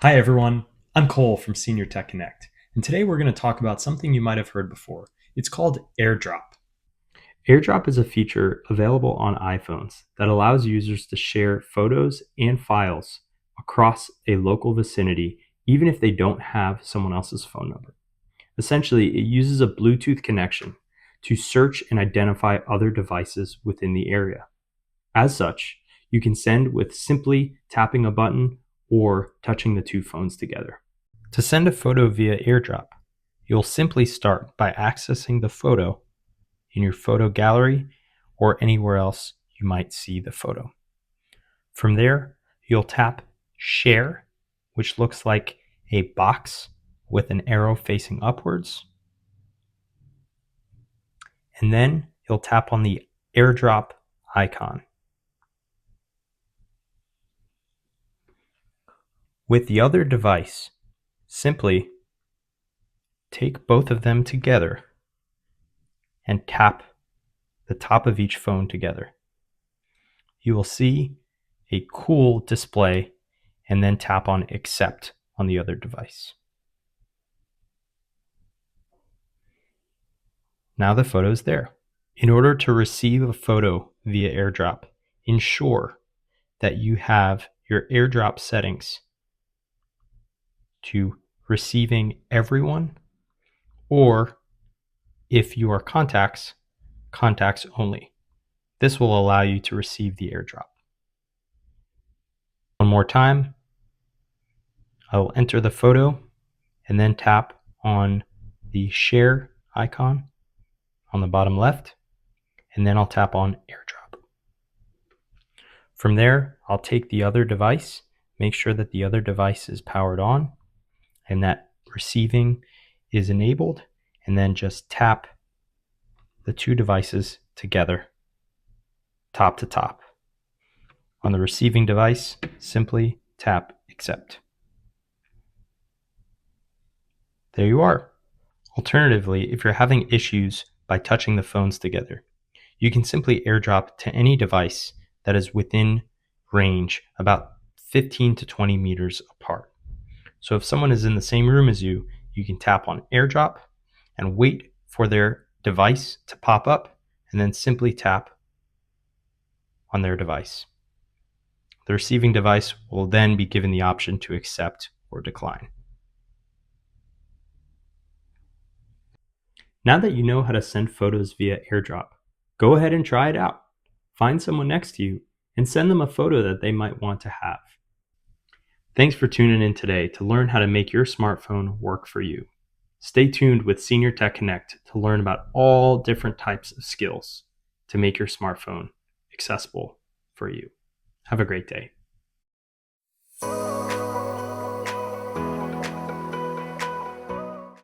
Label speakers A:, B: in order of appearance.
A: Hi everyone, I'm Cole from Senior Tech Connect, and today we're going to talk about something you might have heard before. It's called AirDrop. AirDrop is a feature available on iPhones that allows users to share photos and files across a local vicinity, even if they don't have someone else's phone number. Essentially, it uses a Bluetooth connection to search and identify other devices within the area. As such, you can send with simply tapping a button or touching the two phones together. To send a photo via AirDrop, you'll simply start by accessing the photo in your photo gallery or anywhere else you might see the photo. From there, you'll tap Share, which looks like a box with an arrow facing upwards. And then you'll tap on the AirDrop icon. With the other device, simply take both of them together and tap the top of each phone together. You will see a cool display and then tap on Accept on the other device. Now the photo is there. In order to receive a photo via AirDrop, ensure that you have your AirDrop settings to receiving everyone, or if you are contacts, contacts only. This will allow you to receive the AirDrop. One more time, I will enter the photo and then tap on the share icon on the bottom left, and then I'll tap on AirDrop. From there, I'll take the other device, make sure that the other device is powered on and that receiving is enabled, and then just tap the two devices together, top to top. On the receiving device, simply tap Accept. There you are. Alternatively, if you're having issues by touching the phones together, you can simply AirDrop to any device that is within range, about 15 to 20 meters apart. So if someone is in the same room as you, you can tap on AirDrop and wait for their device to pop up, and then simply tap on their device. The receiving device will then be given the option to accept or decline. Now that you know how to send photos via AirDrop, go ahead and try it out. Find someone next to you and send them a photo that they might want to have. Thanks for tuning in today to learn how to make your smartphone work for you. Stay tuned with Senior Tech Connect to learn about all different types of skills to make your smartphone accessible for you. Have a great day.